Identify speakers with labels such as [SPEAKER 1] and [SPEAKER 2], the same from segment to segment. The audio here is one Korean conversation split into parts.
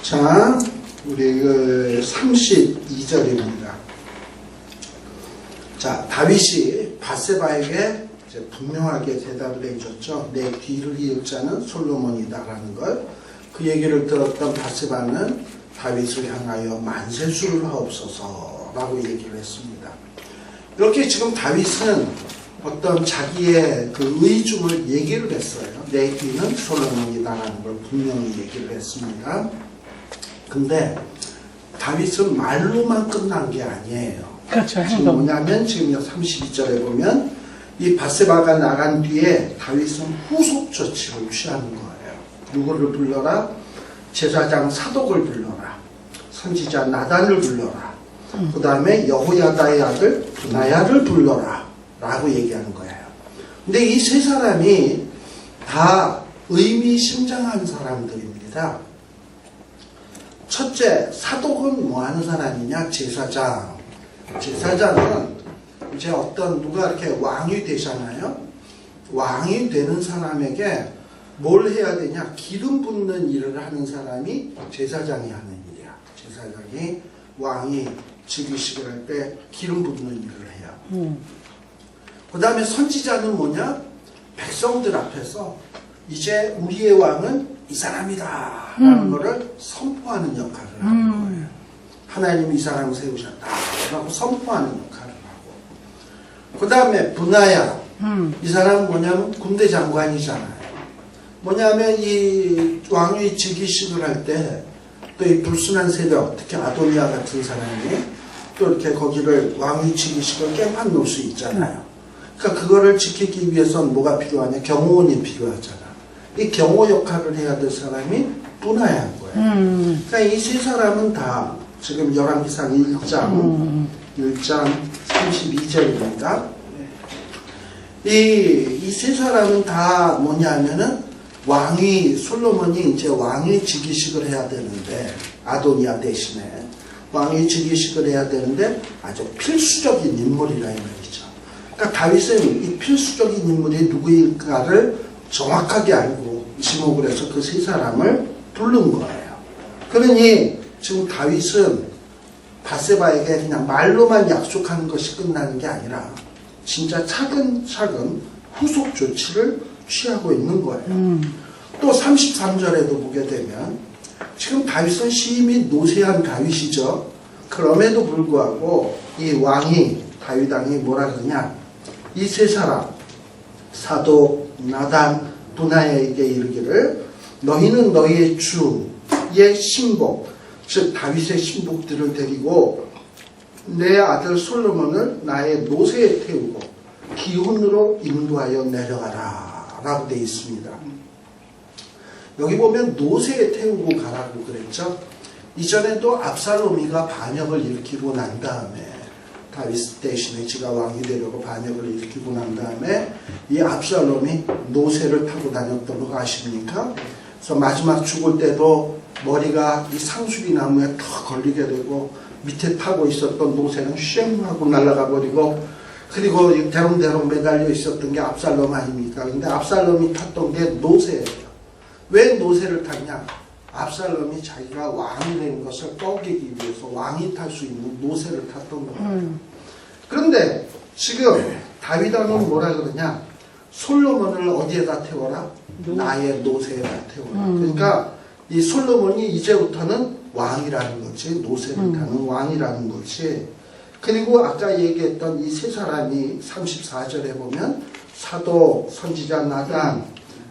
[SPEAKER 1] 자, 우리 32절입니다. 자, 다윗이 밧세바에게 이제 분명하게 대답을 해줬죠. 내 뒤를 이을 자는 솔로몬이다라는 걸. 그 얘기를 들었던 밧세바는 다윗을 향하여 만세수를 하옵소서라고 얘기를 했습니다. 이렇게 지금 다윗은 어떤 자기의 그 의중을 얘기를 했어요. 내 뒤는 솔로몬이다라는 걸 분명히 얘기를 했습니다. 근데 다윗은 말로만 끝난 게 아니에요.
[SPEAKER 2] 그렇죠.
[SPEAKER 1] 지금 뭐냐면 지금 32절에 보면 이 밧세바가 나간 뒤에 다윗은 후속 조치를 취하는 거예요. 누구를 불러라? 제사장 사독을 불러라. 선지자 나단을 불러라. 그 다음에 여호야다의 아들 브나야를 불러라 라고 얘기하는 거예요. 근데 이 세 사람이 다 의미심장한 사람들입니다. 첫째, 사독은 뭐 하는 사람이냐? 제사장. 제사장은 이제 어떤 누가 이렇게 왕이 되잖아요. 왕이 되는 사람에게 뭘 해야 되냐? 기름 붓는 일을 하는 사람이 제사장이 하는 일이야. 제사장이 왕이 즉위식을 할 때 기름 붓는 일을 해요. 그 다음에 선지자는 뭐냐? 백성들 앞에서 이제 우리의 왕은 이 사람이다 라는 것을 선포하는 역할을 하는 거예요. 하나님이 이 사람을 세우셨다 라고 선포하는 역할을 하고, 그 다음에 브나야, 이 사람은 뭐냐면 군대 장관이잖아요. 뭐냐면 이 왕위 즉위식을 할 때 또 이 불순한 세력, 특히 아도니아 같은 사람이 또 이렇게 거기를 왕위 즉위식을 깽판 놓을 수 있잖아요. 그러니까 그거를 지키기 위해서는 뭐가 필요하냐? 경호원이 필요하잖아. 이 경호 역할을 해야 될 사람이 브나야인 거예요. 그러니까 이 세 사람은 다 지금 열왕기상 1장 32절입니다. 이 세 사람은 다 뭐냐면은 왕이 솔로몬이 이제 왕위 즉위식을 해야 되는데, 아도니아 대신에 왕위 즉위식을 해야 되는데 아주 필수적인 인물이라 이 말이죠. 그러니까 다윗은 이 필수적인 인물이 누구일까를 정확하게 알고 지목을 해서 그 세 사람을 부른 거예요. 그러니 지금 다윗은 밧세바에게 그냥 말로만 약속하는 것이 끝나는 게 아니라 진짜 차근차근 후속 조치를 취하고 있는 거예요. 또 33절에도 보게 되면 지금 다윗은 심히 노쇠한 다윗이죠. 그럼에도 불구하고 이 왕이 다윗 왕이 뭐라 그러냐? 이 세 사람 사독 나단 브나야에게 이르기를 너희는 너희의 주의 신복 즉 다윗의 신복들을 데리고 내 아들 솔로몬을 나의 노새에 태우고 기훈으로 인도하여 내려가라 라고 되어 있습니다. 여기 보면 노새에 태우고 가라고 그랬죠. 이전에도 압살롬이가 반역을 일으키고 난 다음에 다윗 대신에 지가 왕이 되려고 반역을 일으키고 난 다음에 이 압살롬이 노새를 타고 다녔던 거 아십니까? 그래서 마지막 죽을 때도 머리가 이 상수리 나무에 턱 걸리게 되고 밑에 타고 있었던 노새는 쉥 하고 날아가 버리고, 그리고 대롱대롱 매달려 있었던 게 압살롬 아닙니까? 근데 압살롬이 탔던 게 노새예요. 왜 노새를 탔냐? 압살롬이 자기가 왕이 된 것을 떠기기 위해서 왕이 탈 수 있는 노새를 탔던 거예요. 그런데 지금 다윗 왕은 뭐라 그러냐? 솔로몬을 어디에다 태워라? 나의 노새에다 태워라. 그러니까 이 솔로몬이 이제부터는 왕이라는 거지, 노새를 타는 왕이라는 거지. 그리고 아까 얘기했던 이 세 사람이 34절에 보면 사독, 선지자 나단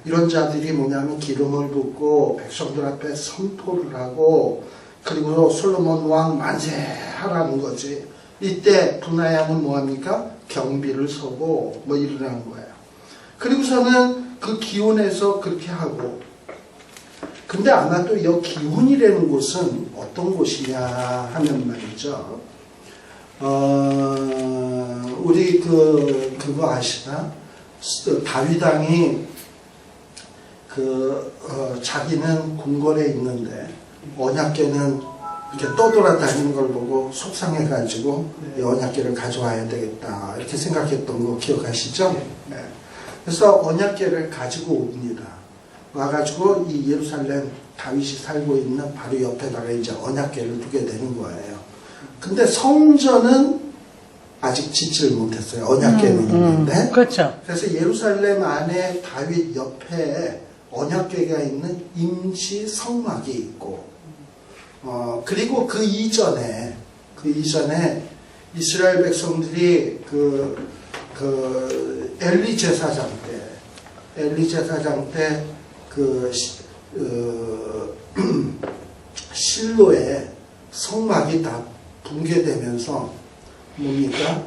[SPEAKER 1] 이런 자들이 뭐냐면 기름을 붓고 백성들 앞에 선포를 하고, 그리고 솔로몬 왕 만세하라는 거지. 이때 브나야는 뭐합니까? 경비를 서고 뭐 이러라는 거예요. 그리고서는 그 기온에서 그렇게 하고, 근데 아마 또 이 기훈이라는 곳은 어떤 곳이냐 하면 말이죠. 우리 그거 아시나? 다윗 왕이 자기는 궁궐에 있는데 언약궤는 이렇게 떠돌아다니는 걸 보고 속상해가지고 이 언약궤를 가져와야 되겠다 이렇게 생각했던 거 기억하시죠? 네. 그래서 언약궤를 가지고 옵니다. 와가지고 이 예루살렘 다윗이 살고 있는 바로 옆에다가 이제 언약궤를 두게 되는 거예요. 근데 성전은 아직 짓지를 못했어요. 언약궤는 있는데.
[SPEAKER 2] 그렇죠.
[SPEAKER 1] 그래서 예루살렘 안에 다윗 옆에 언약궤가 있는 임시 성막이 있고, 그리고 그 이전에 이스라엘 백성들이 엘리 제사장 때 실로에 성막이 다 붕괴되면서 뭡니까?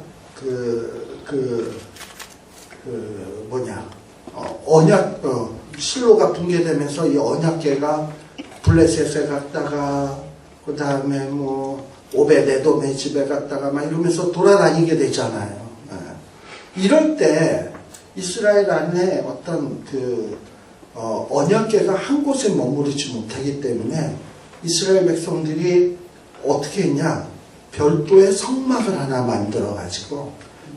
[SPEAKER 1] 실로가 붕괴되면서 이 언약궤가 블레셋에 갔다가, 그 다음에 오베데돔의 집에 갔다가 막 이러면서 돌아다니게 되잖아요. 이럴 때 이스라엘 안에 어떤 언약궤가 한 곳에 머무르지 못하기 때문에 이스라엘 백성들이 어떻게 했냐? 별도의 성막을 하나 만들어가지고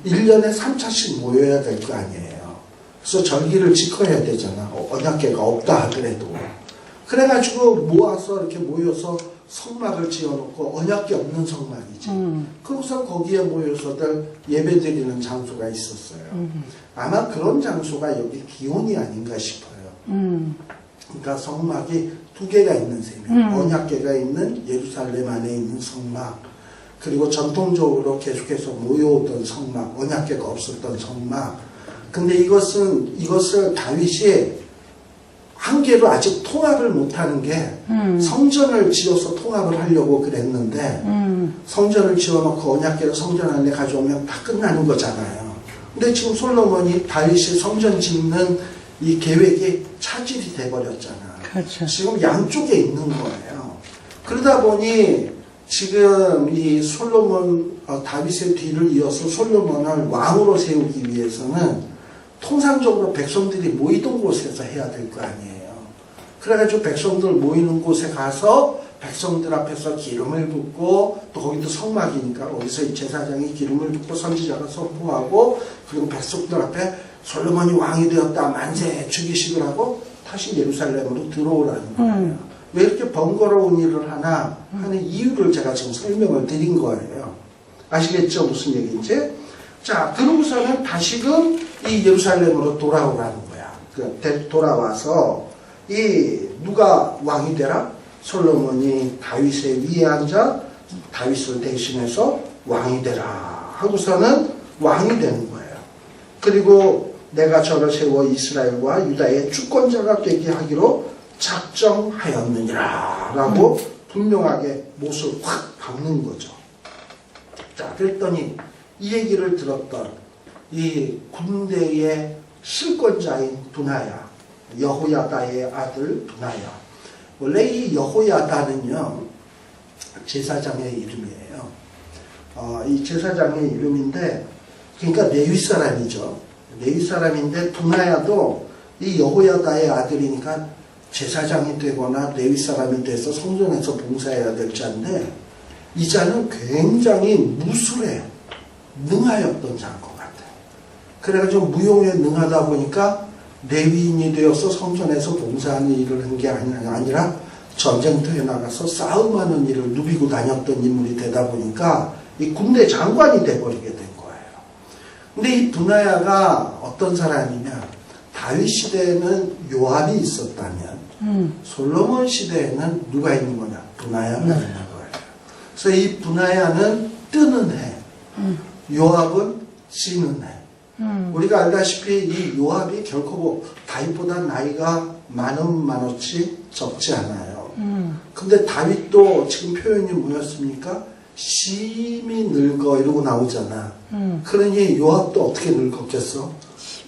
[SPEAKER 1] 1년에 3차씩 모여야 될 거 아니에요. 그래서 절기를 지켜야 되잖아. 언약궤가 없다 하더라도. 그래가지고 모아서 이렇게 모여서 성막을 지어놓고, 언약궤 없는 성막이지. 그래서 거기에 모여서들 예배드리는 장소가 있었어요. 아마 그런 장소가 여기 기온이 아닌가 싶어요. 그러니까 성막이 2개가 있는 셈이에요. 언약궤가 있는 예루살렘 안에 있는 성막, 그리고 전통적으로 계속해서 모여오던 성막, 언약궤가 없었던 성막. 근데 이것을 다윗이 한 개로 아직 통합을 못하는 게, 성전을 지어서 통합을 하려고 그랬는데, 성전을 지어놓고 언약궤를 성전 안에 가져오면 다 끝나는 거잖아요. 근데 지금 다윗이 성전 짓는 이 계획이 차질이 돼버렸잖아.
[SPEAKER 2] 그렇죠.
[SPEAKER 1] 지금 양쪽에 있는 거예요. 그러다 보니 지금 이 다윗의 뒤를 이어서 솔로몬을 왕으로 세우기 위해서는 통상적으로 백성들이 모이던 곳에서 해야 될 거 아니에요. 그래가지고 백성들 모이는 곳에 가서 백성들 앞에서 기름을 붓고, 또 거기도 성막이니까 거기서 제사장이 기름을 붓고 선지자가 선포하고, 그리고 백성들 앞에 솔로몬이 왕이 되었다 만세 주기식을 하고 다시 예루살렘으로 들어오라는 거예요. 왜 이렇게 번거로운 일을 하나 하는 이유를 제가 지금 설명을 드린 거예요. 아시겠죠? 무슨 얘기인지? 자, 그러고서는 다시금 이 예루살렘으로 돌아오라는 거야. 돌아와서 누가 왕이 되라? 솔로몬이 다윗의 위에 앉아 다윗을 대신해서 왕이 되라 하고서는 왕이 되는 거예요. 그리고 내가 저를 세워 이스라엘과 유다의 주권자가 되게 하기로 작정하였느니라 라고 분명하게 못을 확 박는 거죠. 자, 그랬더니 이 얘기를 들었던 이 군대의 실권자인 브나야, 여호야다의 아들 브나야. 원래 이 여호야다는요, 제사장의 이름이에요. 이 제사장의 이름인데, 그러니까 레위 사람이죠. 레위 사람인데, 브나야도 이 여호야다의 아들이니까 제사장이 되거나 레위 사람이 돼서 성전에서 봉사해야 될 자인데, 이 자는 굉장히 무술에 능하였던 자인 것 같아요. 그래가지고 무용에 능하다 보니까 레위인이 되어서 성전에서 봉사하는 일을 한 게 아니라 전쟁터에 나가서 싸움하는 일을 누비고 다녔던 인물이 되다 보니까 이 군대 장관이 돼버리게 된 거예요. 근데 이 브나야가 어떤 사람이냐? 다윗 시대에는 요압이 있었다면 솔로몬 시대에는 누가 있는 거냐? 브나야가 있는 거예요. 그래서 이 브나야는 뜨는 해, 요압은 지는 해. 우리가 알다시피 이 요압이 결코 다윗보다 나이가 많지 적지 않아요. 근데 다윗도 지금 표현이 뭐였습니까? 심히 늙어 이러고 나오잖아. 그러니 요압도 어떻게 늙었겠어?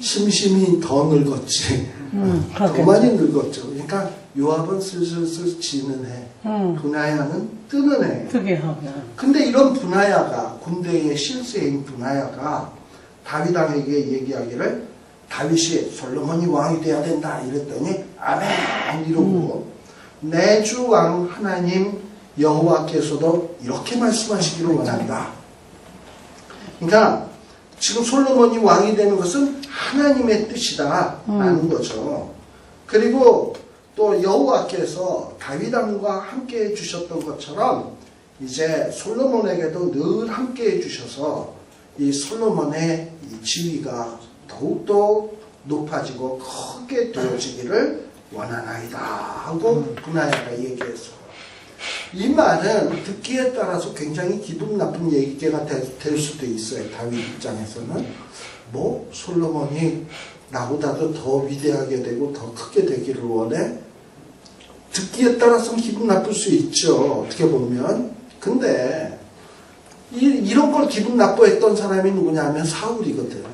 [SPEAKER 1] 심심히 더 늙었지. 더 많이 늙었죠. 그러니까 요압은 슬슬 지는 해, 브나야는 뜨는 해. 근데 이런 브나야가, 군대의 실세인 브나야가 다윗왕에게 얘기하기를 다윗이 솔로몬이 왕이 돼야 된다 이랬더니 아멘 이러고, 내 주 왕 하나님 여호와께서도 이렇게 말씀하시기를 원한다. 그러니까 지금 솔로몬이 왕이 되는 것은 하나님의 뜻이다 라는 거죠. 그리고 또 여호와께서 다윗왕과 함께 해주셨던 것처럼 이제 솔로몬에게도 늘 함께 해주셔서 이 솔로몬의 이 지위가 더욱더 높아지고 크게 되어지기를 원하나이다 하고 분하야가 얘기했어요. 이 말은 듣기에 따라서 굉장히 기분 나쁜 얘기가 될 수도 있어요. 다윗 입장에서는 뭐 솔로몬이 나보다도 더 위대하게 되고 더 크게 되기를 원해? 듣기에 따라서는 기분 나쁠 수 있죠. 어떻게 보면. 근데 이런 걸 기분 나빠했던 사람이 누구냐면 사울이거든.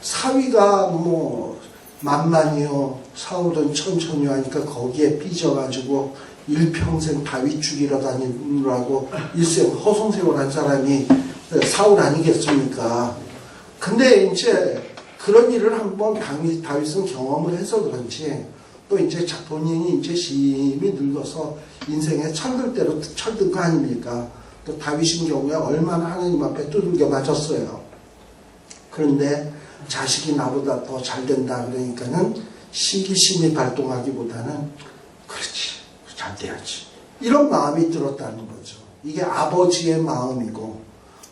[SPEAKER 1] 사위가 뭐 만만이요, 사울은 천천히 하니까 거기에 삐져가지고 일평생 다윗 죽이러 다니느라고 일생 허송세월한 사람이 사울 아니겠습니까? 근데 이제 그런 일을 한번 다윗은 경험을 해서 그런지 또 이제 본인이 이제 심히 늙어서 인생에 철든 거 아닙니까? 또 다윗인 경우에 얼마나 하나님 앞에 두들겨 맞았어요. 그런데 자식이 나보다 더 잘 된다 그러니까는 시기심이 발동하기보다는 그렇지, 잘 돼야지, 이런 마음이 들었다는 거죠. 이게 아버지의 마음이고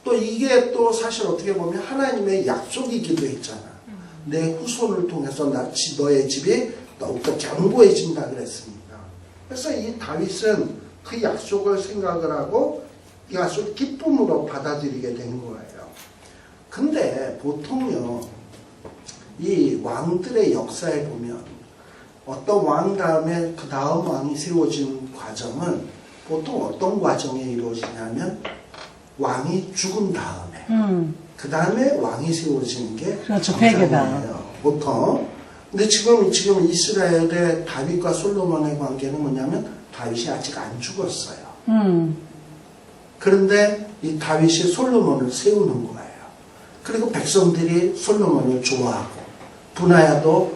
[SPEAKER 1] 또 이게 또 사실 어떻게 보면 하나님의 약속이기도 했잖아. 내 후손을 통해서 너의 집이 더욱더 견고해진다 그랬습니다. 그래서 이 다윗은 그 약속을 생각을 하고 이 약속을 기쁨으로 받아들이게 된 거예요. 근데 보통요, 이 왕들의 역사에 보면 어떤 왕 다음에 그 다음 왕이 세워진 과정은 보통 어떤 과정에 이루어지냐면 왕이 죽은 다음에 그 다음에 왕이 세워지는 게
[SPEAKER 2] 그렇죠.
[SPEAKER 1] 정상이에요. 보통. 근데 지금 이스라엘의 다윗과 솔로몬의 관계는 뭐냐면 다윗이 아직 안 죽었어요. 그런데 이 다윗이 솔로몬을 세우는 거예요. 그리고 백성들이 솔로몬을 좋아하고 분하야도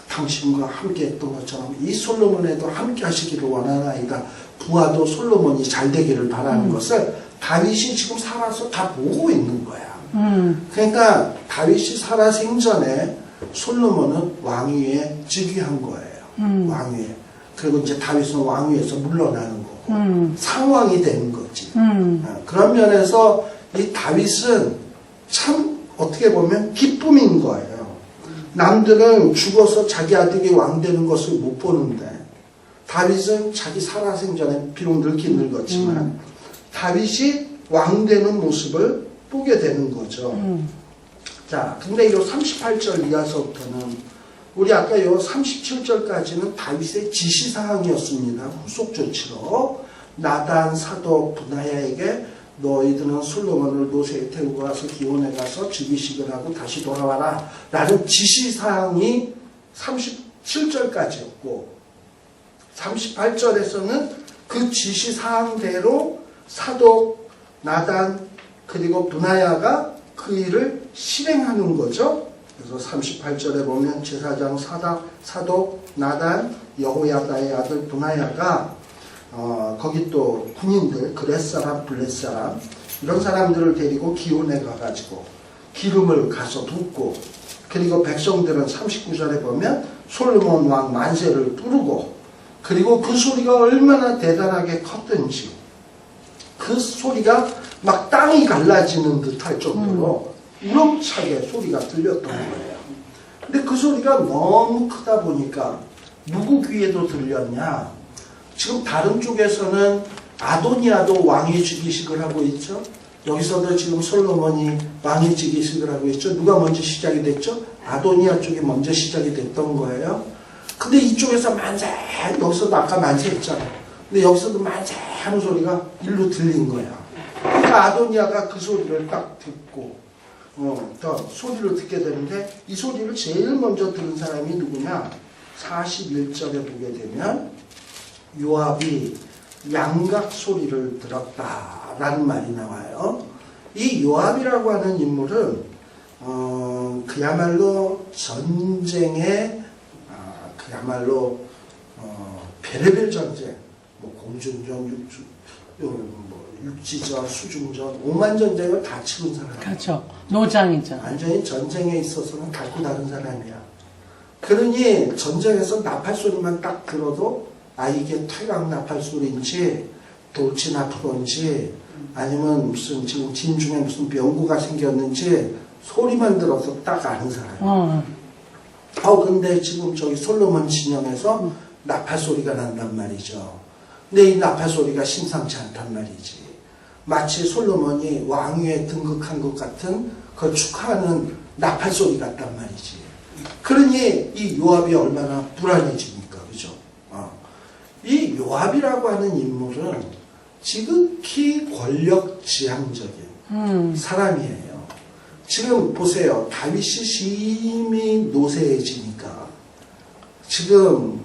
[SPEAKER 1] 당신과 함께 했던 것처럼 이 솔로몬에도 함께 하시기를 원하나이다. 부하도 솔로몬이 잘 되기를 바라는 것을 다윗이 지금 살아서 다 보고 있는 거야. 그러니까 다윗이 살아 생전에 솔로몬은 왕위에 즉위한 거예요. 왕위에. 그리고 이제 다윗은 왕위에서 물러나는 거고 상왕이 되는 거지. 그런 면에서 이 다윗은 참 어떻게 보면 기쁨인 거예요. 남들은 죽어서 자기 아들이 왕 되는 것을 못 보는데 다윗은 자기 살아생전에 비록 늙긴 늙었지만 다윗이 왕 되는 모습을 보게 되는 거죠. 자, 근데 이 38절 이하서부터는 우리 아까 요 37절까지는 다윗의 지시사항이었습니다. 후속 조치로 나단, 사독, 분하야에게 너희들은 솔로몬을 노새에 태우고 가서 기온에 가서 즉위식을 하고 다시 돌아와라 라는 지시사항이 37절까지였고 38절에서는 그 지시사항대로 사독, 나단 그리고 분하야가 그 일을 실행하는 거죠. 그래서 38절에 보면 제사장 사독, 나단, 여호야다의 아들 분하야가 거기 또 군인들, 그렛사람, 블렛사람 이런 사람들을 데리고 기온에 가가지고 기름을 가서 붓고 그리고 백성들은 39절에 보면 솔로몬 왕 만세를 부르고 그리고 그 소리가 얼마나 대단하게 컸든지 그 소리가 막 땅이 갈라지는 듯할 정도로 우렁차게 소리가 들렸던 거예요. 근데 그 소리가 너무 크다 보니까 누구 귀에도 들렸냐? 지금 다른 쪽에서는 아도니아도 왕위 즉위식을 하고 있죠. 여기서도 지금 솔로몬이 왕위 즉위식을 하고 있죠. 누가 먼저 시작이 됐죠? 아도니아 쪽이 먼저 시작이 됐던 거예요. 근데 이쪽에서 만세, 여기서도 아까 만세 했잖아. 근데 여기서도 만세 하는 소리가 일로 들린 거야. 그러니까 아도니아가 그 소리를 딱 듣고 더 소리를 듣게 되는데 이 소리를 제일 먼저 들은 사람이 누구냐? 41절에 보게 되면 요압이 양각 소리를 들었다라는 말이 나와요. 이 요압이라고 하는 인물은 그야말로 전쟁의 그야말로 별의별 전쟁, 뭐 공중전, 육지전, 수중전, 오만 전쟁을 다 치른 사람.
[SPEAKER 2] 그렇죠. 노장이죠.
[SPEAKER 1] 완전히 전쟁에 있어서는 달고 다른 사람이야. 그러니 전쟁에서 나팔 소리만 딱 들어도 이게 퇴각 나팔 소리인지 돌진나팔인지 아니면 무슨 지금 진중에 무슨 병구가 생겼는지 소리만 들어서 딱 아는 사람. 근데 지금 저기 솔로몬 진영에서 나팔 소리가 난단 말이죠. 근데 이 나팔 소리가 심상치 않단 말이지. 마치 솔로몬이 왕위에 등극한 것 같은 그걸 축하하는 나팔 소리 같단 말이지. 그러니 이 요압이 얼마나 불안해집니까, 그죠? 이 요압이라고 하는 인물은 지극히 권력지향적인 사람이에요. 지금 보세요. 다윗이 심히 노쇠해지니까 지금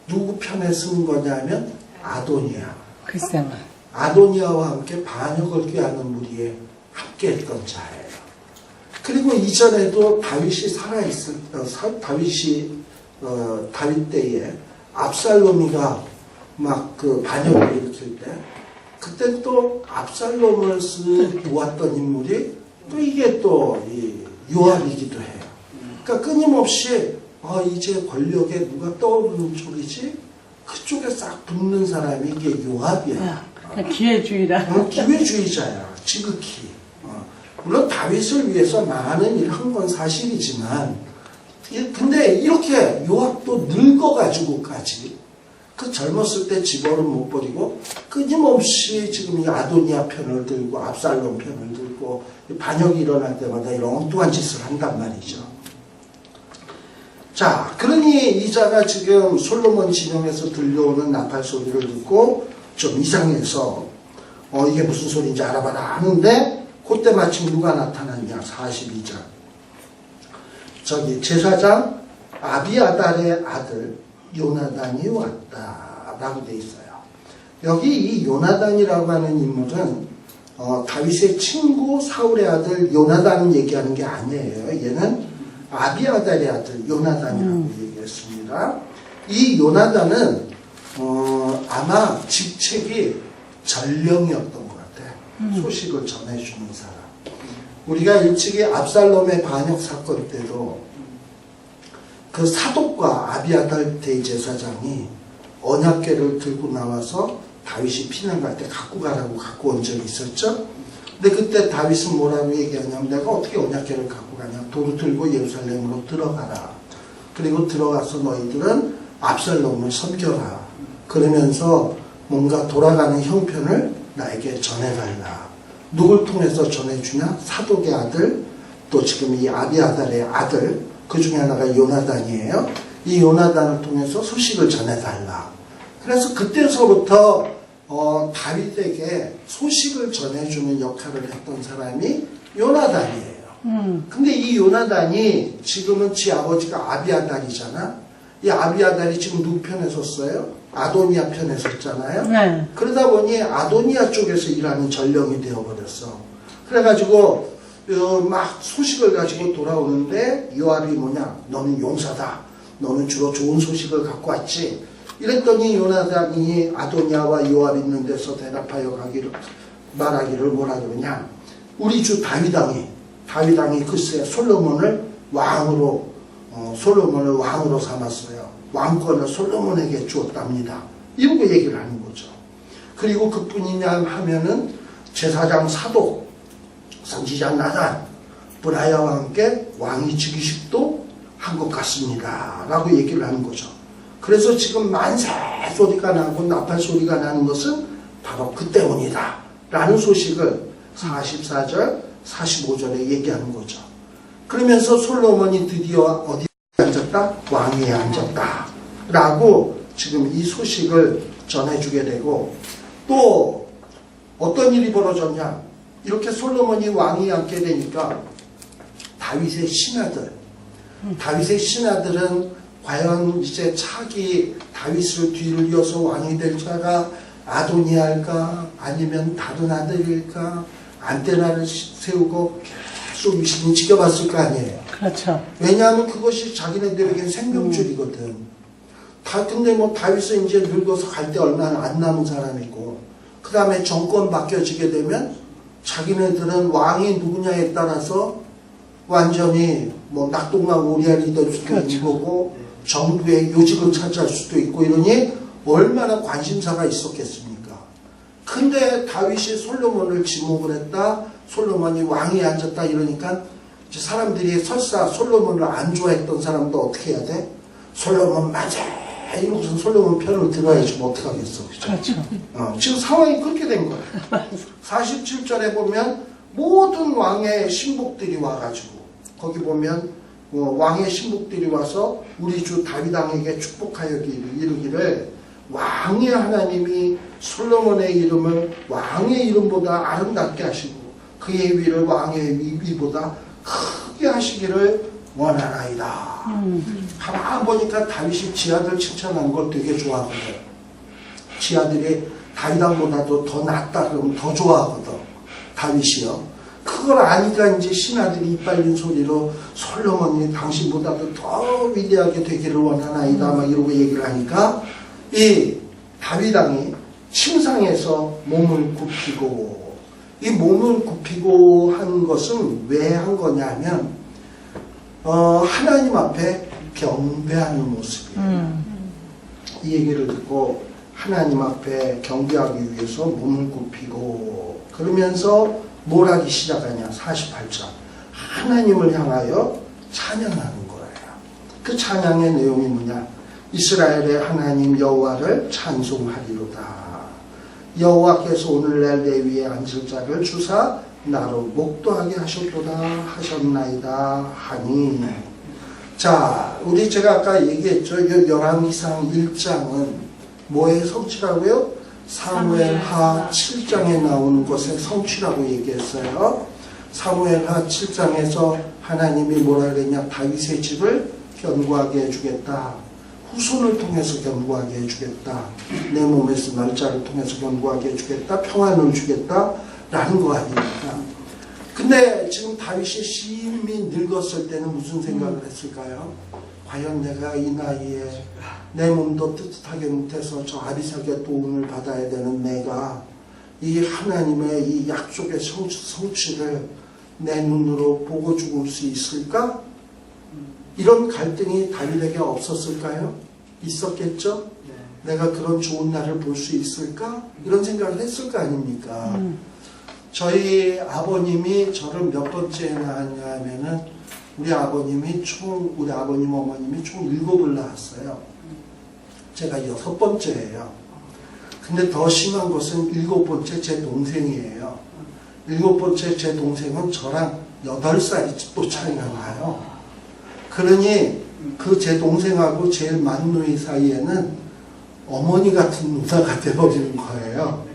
[SPEAKER 1] 누구 편에 쓴 거냐면 아도니아.
[SPEAKER 2] 글쎄.
[SPEAKER 1] 아도니아와 함께 반역을 꾀하는 무리에 함께했던 자예요. 그리고 이전에도 다윗이 살아있을 다윗 때에 압살롬이가 막 그 반역을 일으킬 때 그때 또 압살롬을 모았던 인물이 또 이게 또 이 요압이기도 해요. 그러니까 끊임없이 이제 권력에 누가 떠오르는 쪽이지? 그쪽에 싹 붙는 사람이 이게 요압이에요.
[SPEAKER 2] 기회주의라.
[SPEAKER 1] 기회주의자야. 지극히. 물론 다윗을 위해서 많은 일을 한 건 사실이지만 근데 이렇게 요압도 늙어가지고까지 그 젊었을 때 직업을 못 버리고 끊임없이 지금 이 아도니아 편을 들고 압살롬 편을 들고 반역이 일어날 때마다 이런 엉뚱한 짓을 한단 말이죠. 자, 그러니 이 자가 지금 솔로몬 진영에서 들려오는 나팔 소리를 듣고 좀 이상해서 이게 무슨 소리인지 알아봐라 하는데 그때 마침 누가 나타났냐. 42장. 저기 제사장 아비아달의 아들 요나단이 왔다 라고 돼 있어요. 여기 이 요나단이라고 하는 인물은 다윗의 친구 사울의 아들 요나단을 얘기하는 게 아니에요. 얘는 아비아달의 아들 요나단이라고 얘기했습니다. 이 요나단은 아마 직책이 전령이었던 것 같아. 소식을 전해주는 사람. 우리가 일찍이 압살롬의 반역 사건 때도 그 사독과 아비아달 대제사장이 언약궤를 들고 나와서 다윗이 피난 갈 때 갖고 가라고 갖고 온 적이 있었죠. 근데 그때 다윗은 뭐라고 얘기하냐면 내가 어떻게 언약궤를 갖고 가냐. 돌을 들고 예루살렘으로 들어가라. 그리고 들어가서 너희들은 압살롬을 섬겨라. 그러면서 뭔가 돌아가는 형편을 나에게 전해달라. 누굴 통해서 전해주냐? 사독의 아들, 또 지금 이 아비아달의 아들, 그 중에 하나가 요나단이에요. 이 요나단을 통해서 소식을 전해달라. 그래서 그때서부터 다윗에게 소식을 전해주는 역할을 했던 사람이 요나단이에요. 근데 이 요나단이 지금은 지 아버지가 아비아달이잖아. 이 아비아달이 지금 누구 편에 섰어요? 아도니아 편에 섰잖아요.
[SPEAKER 2] 네.
[SPEAKER 1] 그러다 보니 아도니아 쪽에서 일하는 전령이 되어버렸어. 그래가지고 막 소식을 가지고 돌아오는데 요압이 뭐냐? 너는 용사다. 너는 주로 좋은 소식을 갖고 왔지. 이랬더니 요나단이 아도니아와 요압 있는 데서 대답하여 말하기를 뭐라 그러냐? 우리 주 다윗왕이 글쎄 솔로몬을 왕으로 삼았어요. 왕권을 솔로몬에게 주었답니다. 이렇게 얘기를 하는 거죠. 그리고 그뿐이냐 하면은 제사장 사독, 선지자 나단, 브라야와 함께 왕위 즉위식도 한 것 같습니다. 라고 얘기를 하는 거죠. 그래서 지금 만세 소리가 나고 나팔 소리가 나는 것은 바로 그 때문이다. 라는 소식을 44절, 45절에 얘기하는 거죠. 그러면서 솔로몬이 드디어 어디에 앉았다? 왕위에 앉았다. 라고 지금 이 소식을 전해주게 되고 또 어떤 일이 벌어졌냐? 이렇게 솔로몬이 왕위에 앉게 되니까 다윗의 신하들은 과연 이제 차기 다윗을 뒤를 이어서 왕이 될 자가 아도니아일까 아니면 다른 아들일까 안테나를 세우고 계속 유심히 지켜봤을 거 아니에요.
[SPEAKER 2] 그렇죠.
[SPEAKER 1] 왜냐하면 그것이 자기네들에겐 생명줄이거든. 근데 뭐 다윗은 이제 늙어서 갈 때 얼마 안 남은 사람이고 그 다음에 정권 바뀌어지게 되면 자기네들은 왕이 누구냐에 따라서 완전히 뭐 낙동강 오리알이 될 수도 있는 거고 정부의 요직을 차지할 수도 있고 이러니 얼마나 관심사가 있었겠습니까? 근데 다윗이 솔로몬을 지목을 했다. 솔로몬이 왕이 앉았다 이러니까 이제 사람들이 설사 솔로몬을 안 좋아했던 사람도 어떻게 해야 돼? 솔로몬 맞아. 이러고서 솔로몬 편을 들어야지 뭐 어떡하겠어.
[SPEAKER 2] 그렇죠.
[SPEAKER 1] 지금 상황이 그렇게 된 거예요. 47절에 보면 모든 왕의 신복들이 와가지고 거기 보면 왕의 신복들이 와서 우리 주 다윗 왕에게 축복하여 이르기를 왕의 하나님이 솔로몬의 이름을 왕의 이름보다 아름답게 하시고 그의 위를 왕의 위보다 크게 하시기를 원하나이다. 가만 보니까 다윗이 지아들 칭찬하는 걸 되게 좋아하거든. 지아들이 다윗 왕보다도 더 낫다 그러면 더 좋아하거든. 다윗이요. 그걸 아니까 이제 신하들이 이빨린 소리로 솔로몬이 당신보다도 더 위대하게 되기를 원하나이다 막 이러고 얘기를 하니까 이 다윗 왕이 침상에서 몸을 굽히고 이 몸을 굽히고 한 것은 왜 한 거냐면 하나님 앞에 경배하는 모습이에요. 이 얘기를 듣고 하나님 앞에 경배하기 위해서 몸을 굽히고 그러면서 뭘 하기 시작하냐 48절 하나님을 향하여 찬양하는 거예요. 그 찬양의 내용이 뭐냐 이스라엘의 하나님 여호와를 찬송하리로다. 여호와께서 오늘날 내 위에 앉을 자를 주사 나로 목도하게 하셨도다 하셨나이다 하니 자 우리 제가 아까 얘기했죠. 열왕기상 1장은 뭐의 성취라고요? 사무엘하 7장에 나오는 것의 성취라고 얘기했어요. 사무엘하 7장에서 하나님이 뭐라 그랬냐 다윗의 집을 견고하게 해주겠다. 후손을 통해서 견고하게 해주겠다. 내 몸에서 날짜를 통해서 견고하게 해주겠다. 평안을 주겠다. 라는 거 아닙니까? 근데 지금 다윗이 심히 늙었을 때는 무슨 생각을 했을까요? 과연 내가 이 나이에 내 몸도 뜨뜻하게 못해서 저 아비삭의 도움을 받아야 되는 내가 이 하나님의 이 약속의 성취를 내 눈으로 보고 죽을 수 있을까? 이런 갈등이 다윗에게 없었을까요? 있었겠죠? 내가 그런 좋은 날을 볼 수 있을까? 이런 생각을 했을 거 아닙니까? 저희 아버님이 저를 몇 번째 낳았냐면은 우리 아버님 어머님이 총 7을 낳았어요. 제가 6번째예요. 근데 더 심한 것은 7번째 제 동생이에요. 7번째 제 동생은 저랑 8살이 또 차이가 나요. 그러니 그 제 동생하고 제일 맏누이 사이에는 어머니 같은 누나가 되어버리는 거예요.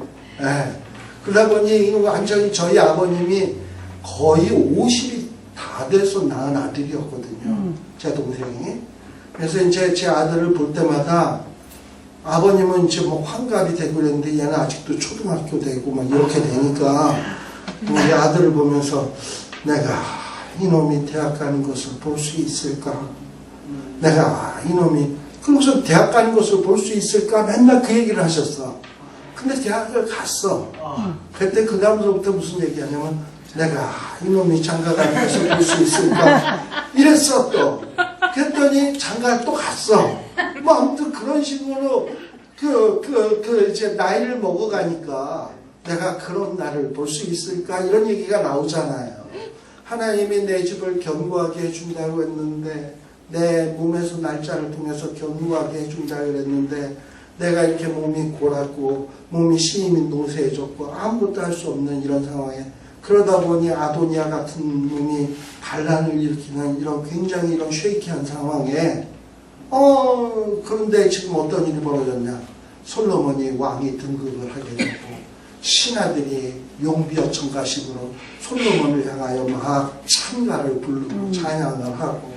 [SPEAKER 1] 네. 그러다 보니 완전히 저희 아버님이 거의 50이 다 돼서 낳은 아들이었거든요. 제 동생이. 그래서 이제 제 아들을 볼 때마다 아버님은 이제 뭐 환갑이 되고 그랬는데 얘는 아직도 초등학교 되고 막 이렇게 되니까 우리 아들을 보면서 내가 이놈이 대학 가는 것을 볼 수 있을까? 내가 이놈이 그러고서 대학 가는 것을 볼 수 있을까? 맨날 그 얘기를 하셨어. 근데 대학을 갔어. 그때 그 다음서부터 무슨 얘기하냐면 내가 이놈이 장가 가는 것을 볼 수 있을까? 이랬어 또. 그랬더니 장가를 또 갔어. 뭐 아무튼 그런 식으로 이제 나이를 먹어가니까 내가 그런 날을 볼 수 있을까? 이런 얘기가 나오잖아요. 하나님이 내 집을 견고하게 해준다고 했는데 내 몸에서 날짜를 통해서 견고하게 해준다고 했는데 내가 이렇게 몸이 골았고 몸이 심히 노쇠해졌고 아무것도 할 수 없는 이런 상황에 그러다 보니 아도니아 같은 놈이 반란을 일으키는 이런 굉장히 이런 쉐이키한 상황에 그런데 지금 어떤 일이 벌어졌냐 솔로몬이 왕이 등극을 하게 되고 신하들이 용비어천가식으로 솔로몬을 향하여 막 찬가를 부르고 찬양을 하고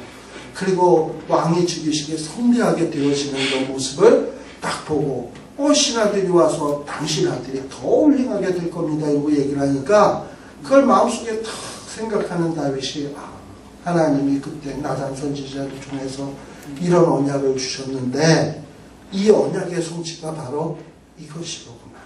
[SPEAKER 1] 그리고 왕이 즉위식에 성대하게 되어지는 그 모습을 딱 보고 신하들이 와서 당신 아들이 더 홀링하게 될 겁니다 이러고 얘기를 하니까 그걸 마음속에 탁 생각하는 다윗이 하나님이 그때 나단 선지자를 통해서 이런 언약을 주셨는데 이 언약의 성취가 바로 이것이로구나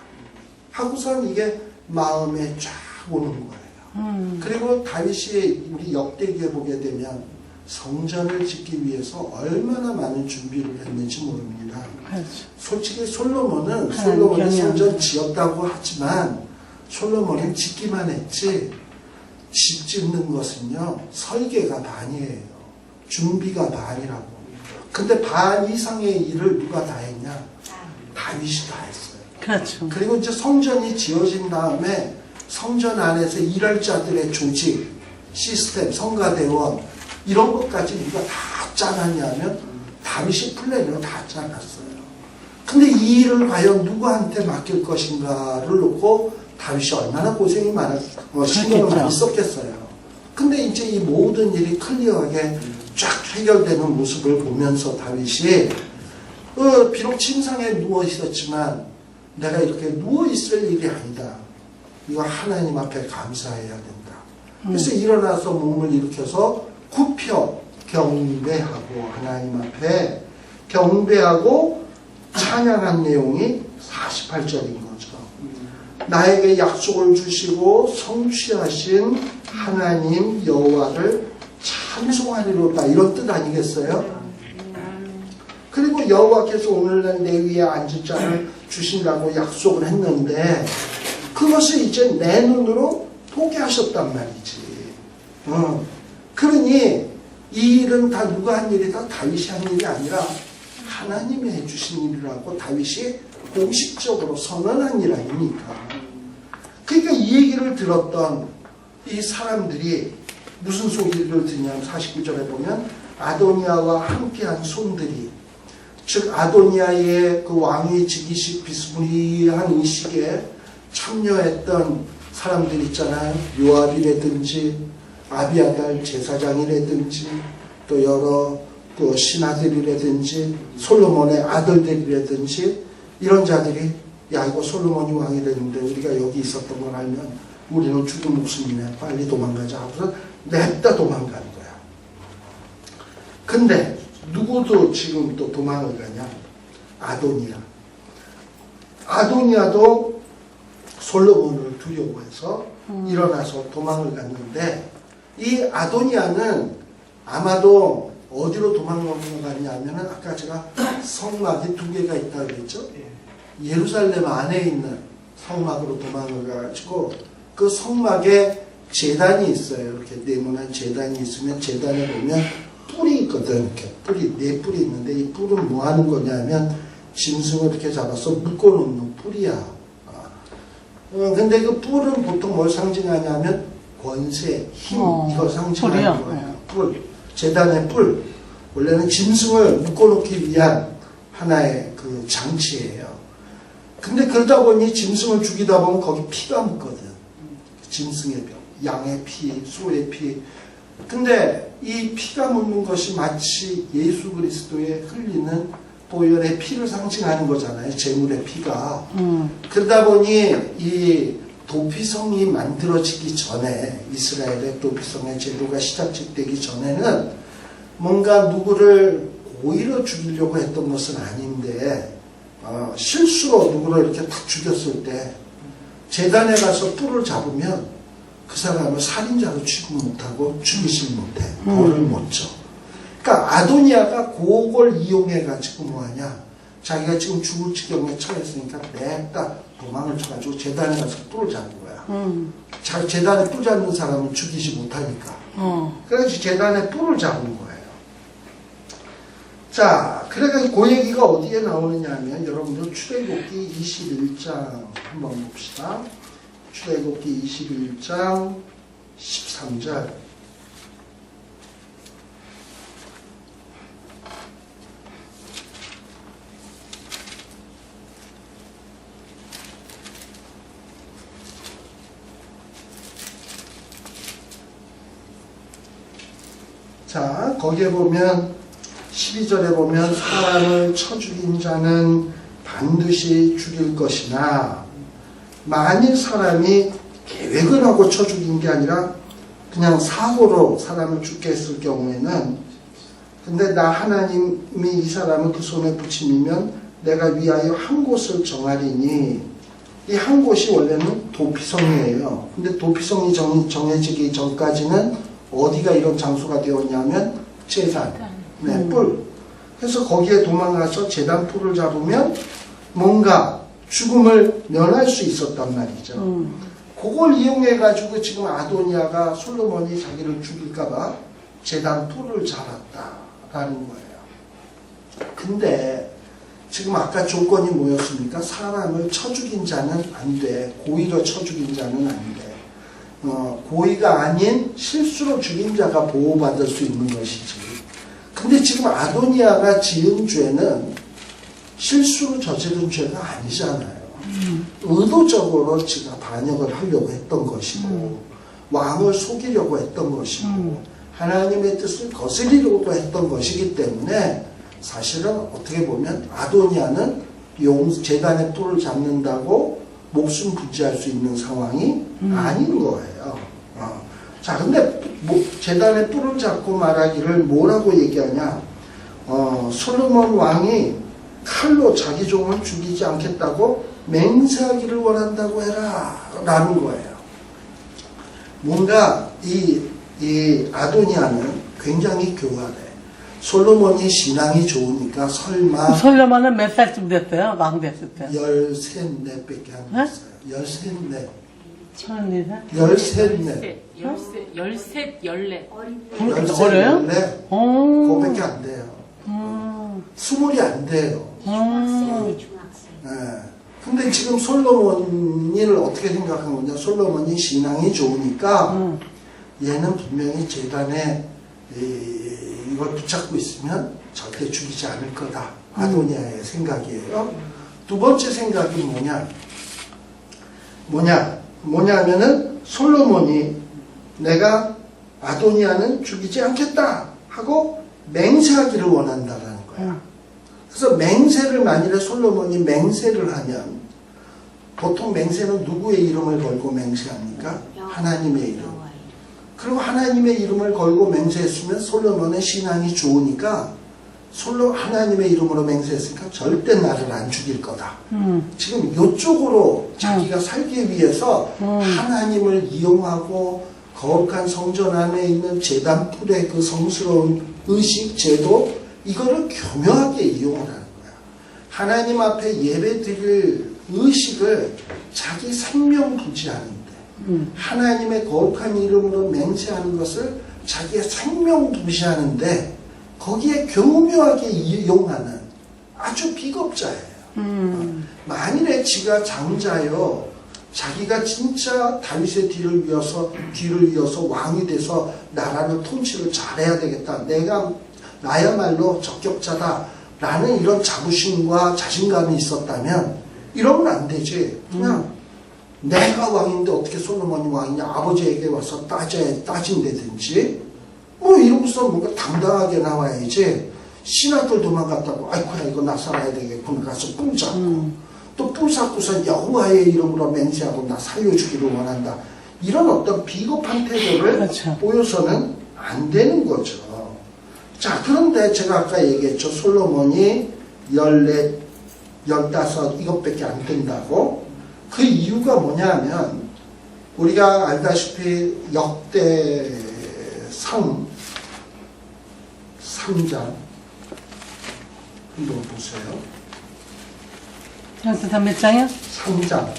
[SPEAKER 1] 하고선 이게 마음에 쫙 오는 거예요. 그리고 다윗이 우리 역대기에 보게 되면 성전을 짓기 위해서 얼마나 많은 준비를 했는지 모릅니다.
[SPEAKER 2] 그렇죠.
[SPEAKER 1] 솔직히 솔로몬은
[SPEAKER 2] 경영.
[SPEAKER 1] 성전 지었다고 하지만 솔로몬은 짓기만 했지 집 짓는 것은요 설계가 반이에요. 준비가 반이라고. 근데 반 이상의 일을 누가 다 했냐? 다윗이 다 했어요.
[SPEAKER 2] 그렇죠.
[SPEAKER 1] 그리고 이제 성전이 지어진 다음에 성전 안에서 일할 자들의 조직, 시스템, 성가대원 이런 것까지 누가 다 짜놨냐면 다윗이 플랜으로 다 짜놨어요. 근데 이 일을 과연 누구한테 맡길 것인가를 놓고 다윗이 얼마나 고생이 신경을 많이 썼겠어요. 근데 이제 이 모든 일이 클리어하게 쫙 해결되는 모습을 보면서 다윗이 비록 침상에 누워 있었지만 내가 이렇게 누워 있을 일이 아니다. 이거 하나님 앞에 감사해야 된다. 그래서 일어나서 몸을 일으켜서 굽혀 경배하고 하나님 앞에 경배하고 찬양한 내용이 48절인 거죠. 나에게 약속을 주시고 성취하신 하나님 여호와를 찬송하리로다 이런 뜻 아니겠어요? 그리고 여호와께서 오늘날 내 위에 앉을 자를 주신다고 약속을 했는데 그것을 이제 내 눈으로 보게 하셨단 말이지. 그러니 이 일은 다 누가 한 일이다? 다윗이 한 일이 아니라 하나님이 해주신 일이라고 다윗이 공식적으로 선언한 일 아닙니까? 그러니까 이 얘기를 들었던 이 사람들이 무슨 소리를 듣냐면 49절에 보면 아도니아와 함께한 손들이 즉 아도니아의 그 왕위 즉위식 비스무리한 이 시기에 참여했던 사람들 있잖아요. 요압이라든지 아비아달 제사장이라든지 또 여러 그 신하들이라든지 솔로몬의 아들들이라든지 이런 자들이 야 이거 솔로몬이 왕이 되는데 우리가 여기 있었던 걸 알면 우리는 죽은 목숨이네 빨리 도망가자 하고서 냅다 도망가는 거야. 근데 누구도 지금 또 도망을 가냐? 아도니아도 솔로몬을 두려워해서 일어나서 도망을 갔는데 이 아도니아는 아마도 어디로 도망갔냐 하면 아까 제가 성막이 두 개가 있다고 그랬죠? 예루살렘 안에 있는 성막으로 도망을 가가지고 그 성막에 제단이 있어요. 이렇게 네모난 제단이 있으면 제단에 보면 뿔이 있거든. 이렇게 네 뿔이 있는데 이 뿔은 뭐 하는 거냐면 짐승을 이렇게 잡아서 묶어놓는 뿔이야. 근데 그 뿔은 보통 뭘 상징하냐면 권세, 힘 이걸 상징하는 거예요. 뿔, 제단의 뿔. 원래는 짐승을 묶어놓기 위한 하나의 그 장치예요. 근데 그러다 보니 짐승을 죽이다 보면 거기 피가 묻거든. 짐승의 병, 양의 피, 소의 피. 근데 이 피가 묻는 것이 마치 예수 그리스도의 흘리는 보혈의 피를 상징하는 거잖아요. 제물의 피가. 그러다 보니 이 도피성이 만들어지기 전에 이스라엘의 도피성의 제도가 시작되기 전에는 뭔가 누구를 오히려 죽이려고 했던 것은 아닌데 실수로 누구를 이렇게 탁 죽였을 때 제단에 가서 뿔을 잡으면 그 사람을 살인자로 취급 못하고 죽이질 못해. 벌을 못 줘. 그러니까 아도니아가 그걸 이용해가지고 뭐하냐. 자기가 지금 죽을 지경에 처했으니까 냅다 도망을 쳐가지고 제단에 가서 뿔을 잡은 거야. 제단에 뿔 잡는 사람은 죽이지 못하니까. 그래서 제단에 뿔을 잡은 거예요. 자, 그러니까 그 얘기가 어디에 나오느냐 하면 여러분들 출애굽기 21장 한번 봅시다. 출애굽기 21장 13절. 자, 거기에 보면 12절에 보면 사람을 쳐 죽인 자는 반드시 죽일 것이나 만일 사람이 계획을 하고 쳐 죽인 게 아니라 그냥 사고로 사람을 죽게 했을 경우에는 근데 나 하나님이 이 사람을 그 손에 붙임이면 내가 위하여 한 곳을 정하리니 이 한 곳이 원래는 도피성이에요. 근데 도피성이 정해지기 전까지는 어디가 이런 장소가 되었냐면 제단. 네, 뿔. 그래서 거기에 도망가서 제단 뿔을 잡으면 뭔가 죽음을 면할 수 있었단 말이죠. 그걸 이용해가지고 지금 아도니아가 솔로몬이 자기를 죽일까봐 제단 뿔을 잡았다라는 거예요. 근데 지금 아까 조건이 뭐였습니까? 사람을 쳐 죽인 자는 안 돼. 고의로 쳐 죽인 자는 안 돼. 고의가 아닌 실수로 죽인 자가 보호받을 수 있는 것이지. 근데 지금 아도니아가 지은 죄는 실수로 저지른 죄가 아니잖아요. 의도적으로 지가 반역을 하려고 했던 것이고 왕을 속이려고 했던 것이고 하나님의 뜻을 거스리려고 했던 것이기 때문에 사실은 어떻게 보면 아도니아는 제단의 뿔을 잡는다고 목숨 부지할 수 있는 상황이 아닌 거예요. 자, 근데 제단의 뿔을 잡고 말하기를 뭐라고 얘기하냐? 솔로몬 왕이 칼로 자기 종을 죽이지 않겠다고 맹세하기를 원한다고 해라 라는 거예요. 뭔가 이 아도니아는 굉장히 교활해. 솔로몬이 신앙이 좋으니까 설마
[SPEAKER 2] 솔로몬은 몇 살쯤 됐어요? 왕 됐을 때?
[SPEAKER 1] 13, 4밖에 안 됐어요. 13, 4.
[SPEAKER 2] 14?
[SPEAKER 1] 13, 4.
[SPEAKER 2] 어려요?
[SPEAKER 1] 14.
[SPEAKER 2] 오.
[SPEAKER 1] 그거밖에 안 돼요. 20이 안 돼요. 네. 근데 지금 솔로몬을 어떻게 생각한 거냐? 솔로몬이 신앙이 좋으니까 얘는 분명히 제단에 이걸 붙잡고 있으면 절대 죽이지 않을 거다. 아도니아의 생각이에요. 두 번째 생각이 뭐냐면은 솔로몬이 내가 아도니아는 죽이지 않겠다 하고 맹세하기를 원한다라는 거야. 그래서 맹세를 만일에 솔로몬이 맹세를 하면 보통 맹세는 누구의 이름을 걸고 맹세합니까? 하나님의 이름. 그리고 하나님의 이름을 걸고 맹세했으면 솔로몬의 신앙이 좋으니까 하나님의 이름으로 맹세했으니까 절대 나를 안 죽일 거다. 지금 이쪽으로 자기가 살기 위해서 하나님을 이용하고 거룩한 성전 안에 있는 제단 뿔의 그 성스러운 의식, 제도 이거를 교묘하게 이용을 하는 거야. 하나님 앞에 예배 드릴 의식을 자기 생명 부지하는데 하나님의 거룩한 이름으로 맹세하는 것을 자기의 생명 부지하는데 거기에 교묘하게 이용하는 아주 비겁자예요. 만일에 지가 장자요 자기가 진짜 다윗의 뒤를 이어서 왕이 돼서 나라를 통치를 잘해야 되겠다. 내가 나야말로 적격자다 라는 이런 자부심과 자신감이 있었다면 이러면 안 되지. 그냥 내가 왕인데 어떻게 솔로몬이 왕이냐, 아버지에게 와서 따진다든지 뭐 이러고서 뭔가 당당하게 나와야지. 신하들 도망갔다고 아이쿠야 이거 나 살아야 되겠구나 가서 뿔 잡고 또 뿔 잡고서 여호와의 이름으로 맹세하고 나 살려주기를 원한다. 이런 어떤 비겁한 태도를
[SPEAKER 2] 그렇죠.
[SPEAKER 1] 보여서는 안 되는 거죠. 자, 그런데 제가 아까 얘기했죠. 솔로몬이 14, 15 이것밖에 안 된다고. 그 이유가 뭐냐면 우리가 알다시피 역대상 3장 한번 보세요.
[SPEAKER 2] 역대상 몇 장이요?
[SPEAKER 1] 3장.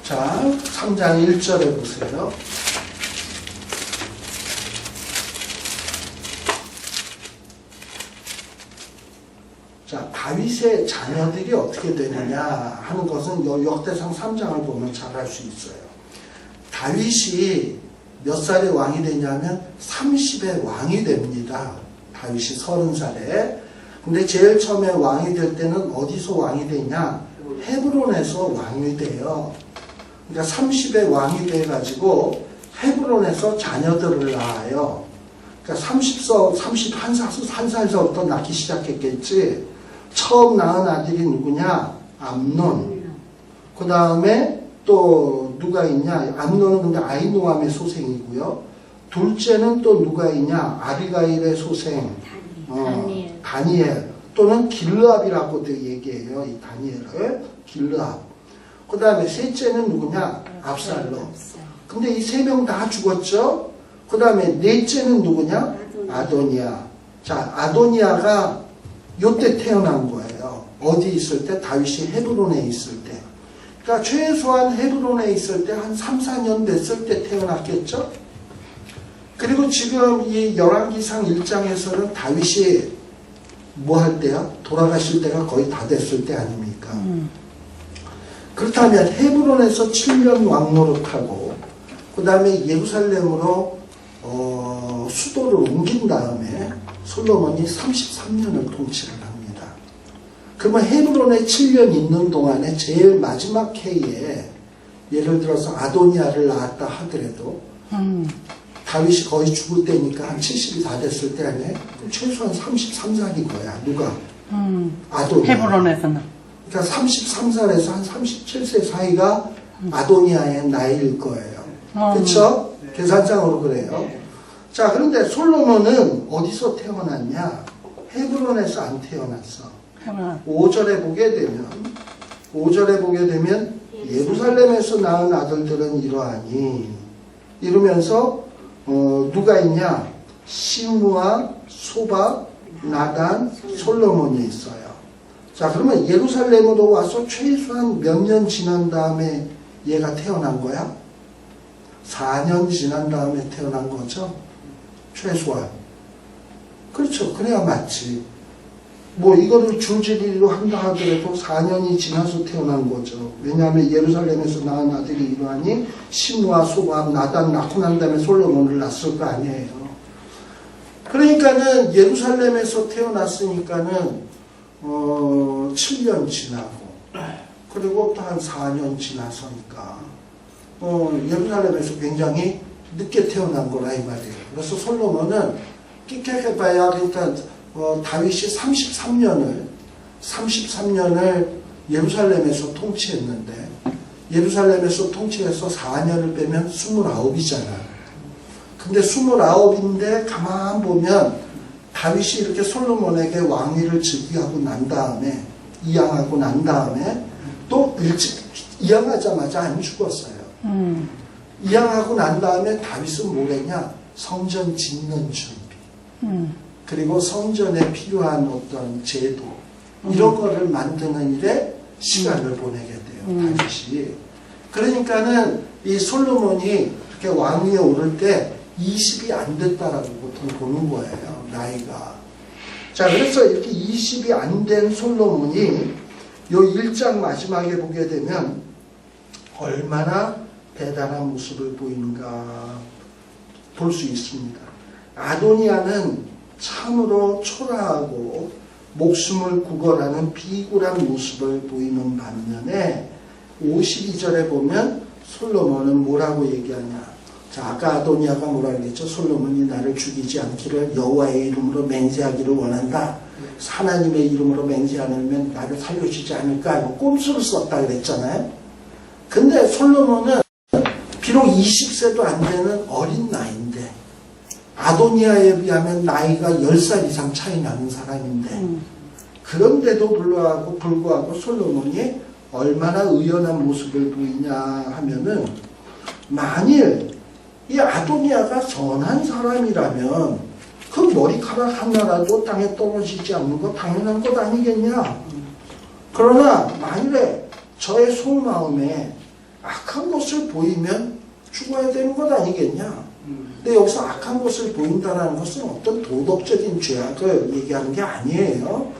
[SPEAKER 1] 자, 3장 1절에 보세요. 자, 다윗의 자녀들이 어떻게 되느냐 하는 것은 역대상 3장을 보면 잘 알 수 있어요. 다윗이 몇 살에 왕이 되냐면 30에 왕이 됩니다. 다윗이 30살에. 근데 제일 처음에 왕이 될 때는 어디서 왕이 되냐? 헤브론에서 왕이 돼요. 그러니까 30에 왕이 돼가지고 헤브론에서 자녀들을 낳아요. 그러니까 31살서부터 낳기 시작했겠지. 처음 낳은 아들이 누구냐? 암논. 그 다음에 또 누가 있냐? 암논은 근데 아히노암의 소생이고요. 둘째는 또 누가 있냐? 아비가일의 소생. 다니엘. 또는 길르압이라고도 얘기해요. 이 다니엘을. 길르압. 그 다음에 셋째는 누구냐? 압살롬. 근데 이 세 명 다 죽었죠? 그 다음에 넷째는 누구냐? 아도니아. 자, 아도니아가 요때 태어난 거예요. 어디 있을 때? 다윗이 헤브론에 있을 때. 그러니까 최소한 헤브론에 있을 때 한 3, 4년 됐을 때 태어났겠죠? 그리고 지금 이 열왕기상 1장에서는 다윗이 뭐 할 때야? 돌아가실 때가 거의 다 됐을 때 아닙니까? 그렇다면 헤브론에서 7년 왕노릇하고 그 다음에 예루살렘으로 수도를 옮긴 다음에 솔로몬이 33년을 통치를 합니다. 그러면 헤브론에 7년 있는 동안에 제일 마지막 해에 예를 들어서 아도니아를 낳았다 하더라도 다윗이 거의 죽을 때니까 한 70이 다 됐을 때 아니에요? 그럼 최소한 33, 4살인 거야. 누가? 아도니아.
[SPEAKER 2] 헤브론에서는.
[SPEAKER 1] 그러니까 33살에서 한 37세 사이가 아도니아의 나이일 거예요. 그렇죠? 계산상으로 그래요. 자, 그런데 솔로몬은 어디서 태어났냐? 헤브론에서 안 태어났어. 5절에 보게 되면 예루살렘에서 낳은 아들들은 이러하니 이러면서 누가 있냐? 시므아, 소박, 나단, 솔로몬이 있어요. 자, 그러면 예루살렘으로 와서 최소한 몇 년 지난 다음에 얘가 태어난 거야? 4년 지난 다음에 태어난 거죠? 최소한. 그렇죠. 그래야 맞지. 뭐 이거를 줄줄이로 한다 하더라도 4년이 지나서 태어난 거죠. 왜냐하면 예루살렘에서 낳은 아들이 이러하니 시므아, 소박, 나단 낳고 난 다음에 솔로몬을 낳았을 거 아니에요. 그러니까는 예루살렘에서 태어났으니까는 7년 지나고 그리고 또 한 4년 지나서니까 예루살렘에서 굉장히 늦게 태어난 거라 이 말이에요. 그래서 솔로몬은 끼케해봐야 그러니까 다윗이 33년을 예루살렘에서 통치했는데 예루살렘에서 통치해서 4년을 빼면 29이잖아. 근데 29인데 가만 보면 다윗이 이렇게 솔로몬에게 왕위를 즉위하고 난 다음에 이양하고 난 다음에 또 일찍 이양하자마자 안 죽었어요. 이양하고 난 다음에 다윗은 뭘 했냐? 성전 짓는 준비. 그리고 성전에 필요한 어떤 제도 이런 거를 만드는 일에 시간을 보내게 돼요. 다윗이. 그러니까는 이 솔로몬이 이렇게 왕위에 오를 때 20이 안 됐다라고 보통 보는 거예요. 나이가. 자, 그래서 이렇게 20이 안 된 솔로몬이 요 1장 마지막에 보게 되면 얼마나 대단한 모습을 보이는가 볼 수 있습니다. 아도니아는 참으로 초라하고 목숨을 구걸하는 비굴한 모습을 보이는 반면에 52절에 보면 솔로몬은 뭐라고 얘기하냐. 자, 아까 아도니아가 뭐라고 했죠? 솔로몬이 나를 죽이지 않기를 여호와의 이름으로 맹세하기를 원한다. 하나님의 이름으로 맹세 않으면 나를 살려주지 않을까? 이거 꼼수를 썼다 그랬잖아요. 근데 솔로몬은 비록 20세도 안 되는 어린 나이인데 아도니아에 비하면 나이가 10살 이상 차이 나는 사람인데 그런데도 불구하고 솔로몬이 얼마나 의연한 모습을 보이냐 하면은 만일 이 아도니아가 선한 사람이라면 그 머리카락 하나라도 땅에 떨어지지 않는 거 당연한 것 아니겠냐. 그러나 만일에 저의 속마음에 악한 것을 보이면 죽어야 되는 것 아니겠냐. 근데 여기서 악한 것을 보인다는 것은 어떤 도덕적인 죄악을 얘기하는 게 아니에요.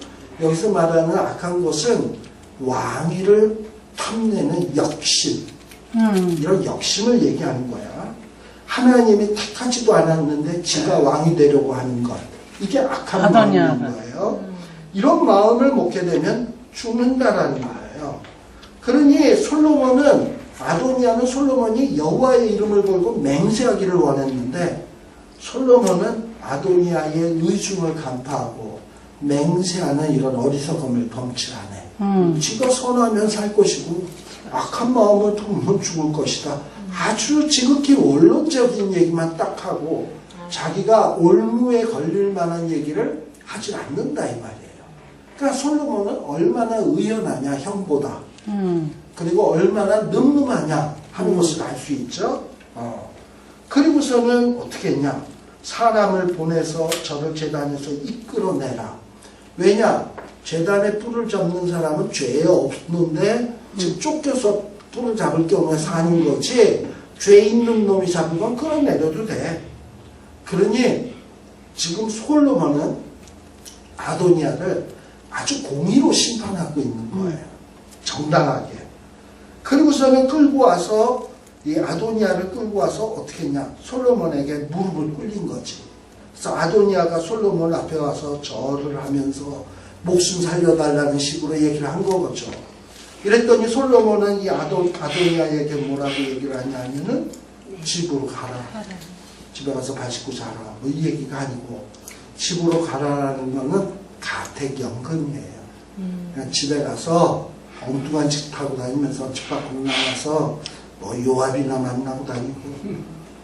[SPEAKER 1] 여기서 말하는 악한 것은 왕위를 탐내는 욕심, 이런 욕심을 얘기하는 거야. 하나님이 택하지도 않았는데 지가 왕이 되려고 하는 것, 이게 악한 마음인 거예요. 이런 마음을 먹게 되면 죽는다라는 거예요. 그러니 아도니아는 솔로몬이 여호와의 이름을 걸고 맹세하기를 원했는데 솔로몬은 아도니아의 의중을 간파하고 맹세하는 이런 어리석음을 범치 않아. 지가 선하면 살 것이고 악한 마음을 품으면 죽을 것이다. 아주 지극히 원론적인 얘기만 딱 하고 자기가 올무에 걸릴 만한 얘기를 하지 않는다 이 말이에요. 그러니까 솔로몬은 얼마나 의연하냐 형보다. 그리고 얼마나 늠름하냐 하는 것을 알 수 있죠. 그리고서는 어떻게 했냐? 사람을 보내서 저를 제단에서 이끌어내라. 왜냐? 제단에 뿔을 잡는 사람은 죄 없는데 지금 쫓겨서 뿔을 잡을 경우에 사는 거지, 죄 있는 놈이 잡으면 끌어내려도 돼. 그러니 지금 솔로몬은 아도니아를 아주 공의로 심판하고 있는 거예요. 정당하게. 그리고서는 끌고 와서 이 아도니아를 끌고 와서 어떻게 했냐? 솔로몬에게 무릎을 꿇린 거지. 그래서 아도니아가 솔로몬 앞에 와서 절을 하면서 목숨 살려달라는 식으로 얘기를 한 거죠. 이랬더니 솔로몬은 이 아도니아에게 뭐라고 얘기를 하냐면은 집으로 가라. 집에 가서 밥 짓고 자라. 뭐 이 얘기가 아니고, 집으로 가라라는 거는 가택연금이에요. 그냥 집에 가서 엉뚱한 짓 하고 다니면서 집 밖으로 나가서 뭐 요압이나 만나고 다니고,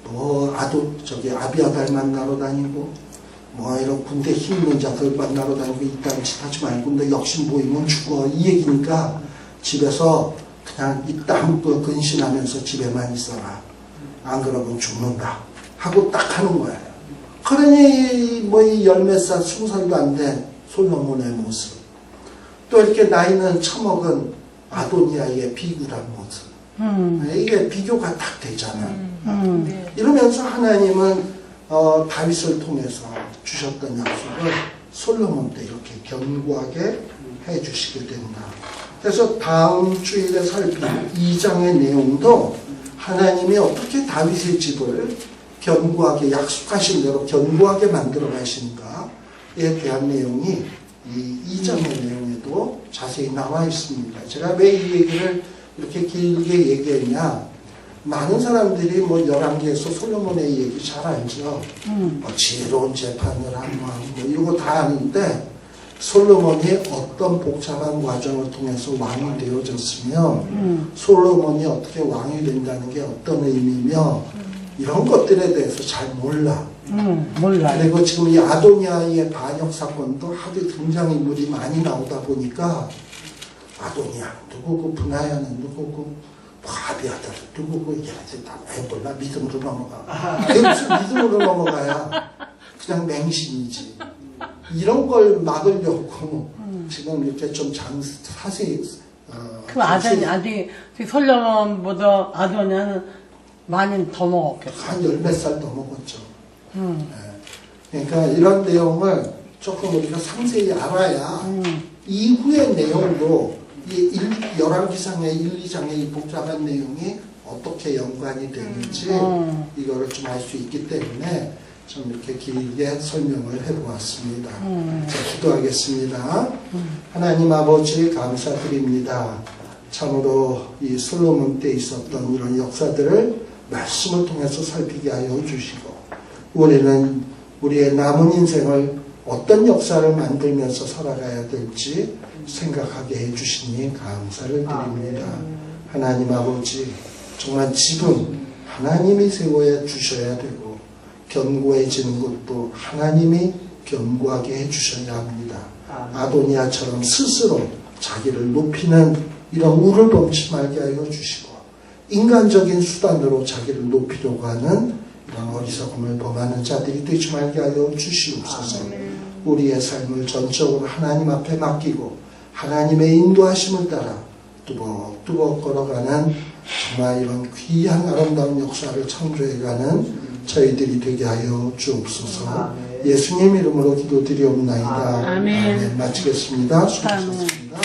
[SPEAKER 1] 뭐 아비아달 만나러 다니고, 뭐 이런 군대 힘있는 자들 만나러 다니고 이딴 짓 하지 말고 너 욕심 보이면 죽어, 이 얘기니까 집에서 그냥 이딴 거 근신하면서 집에만 있어라. 안 그러면 죽는다 하고 딱 하는 거예요. 그러니 뭐 이 10몇 살 20살도 안 된 솔로몬의 모습, 또 이렇게 나이는 처먹은 아도니아의 비굴한 모습, 이게 비교가 딱 되잖아요. 이러면서 하나님은 다윗을 통해서 주셨던 약속을 솔로몬 때 이렇게 견고하게 해주시게 된다. 그래서 다음 주일에 살필 2장의 내용도 하나님이 어떻게 다윗의 집을 견고하게 약속하신 대로 견고하게 만들어 가신가에 대한 내용이 이 2장의 내용에도 자세히 나와 있습니다. 제가 왜 이 얘기를 이렇게 길게 얘기했냐? 많은 사람들이 뭐 11개에서 솔로몬의 얘기 잘 알죠. 뭐 지혜로운 재판을 하고 뭐 이런 거 다 아는데, 솔로몬이 어떤 복잡한 과정을 통해서 왕이 되어졌으며 솔로몬이 어떻게 왕이 된다는 게 어떤 의미며 이런 것들에 대해서 잘 몰라.
[SPEAKER 2] 몰라.
[SPEAKER 1] 그리고 지금 이 아도니아의 반역 사건도 하도 등장인물이 많이 나오다 보니까 아도니아 누구고, 분하야는 누구고, 아비아달 누구고, 얘네들 다 몰라. 믿음으로 넘어가. 무슨 믿음으로 넘어가야 그냥 맹신이지. 이런 걸 막으려고 지금 이렇게 좀 자세히
[SPEAKER 2] 그 아들이 솔로몬보다 아도니아는 많이 더 먹었겠어.
[SPEAKER 1] 한 10몇 살 더 먹었죠. 네. 그러니까 이런 내용을 조금 우리가 상세히 알아야 이후의 내용도 이 11기상의 1, 2장의 이 복잡한 내용이 어떻게 연관이 되는지 이거를 좀 알 수 있기 때문에 좀 이렇게 길게 설명을 해보았습니다. 자, 기도하겠습니다. 하나님 아버지 감사드립니다. 참으로 이 솔로몬 때 있었던 이런 역사들을 말씀을 통해서 살피게 하여 주시고, 우리는 우리의 남은 인생을 어떤 역사를 만들면서 살아가야 될지 생각하게 해주시니 감사를 드립니다. 하나님 아버지, 정말 지금 하나님이 세워 주셔야 되고 견고해지는 것도 하나님이 견고하게 해주셔야 합니다. 아도니아처럼 스스로 자기를 높이는 이런 우를 범치 말게 하여 주시고, 인간적인 수단으로 자기를 높이려고 하는 이런 어리석음을 범하는 자들이 되지 말게 하여 주시옵소서. 우리의 삶을 전적으로 하나님 앞에 맡기고 하나님의 인도하심을 따라 뚜벅뚜벅 걸어가는 정말 이런 귀한 아름다운 역사를 창조해가는 저희들이 되게 하여 주옵소서. 예수님 이름으로 기도드리옵나이다. 아멘. 마치겠습니다. 수고하셨습니다.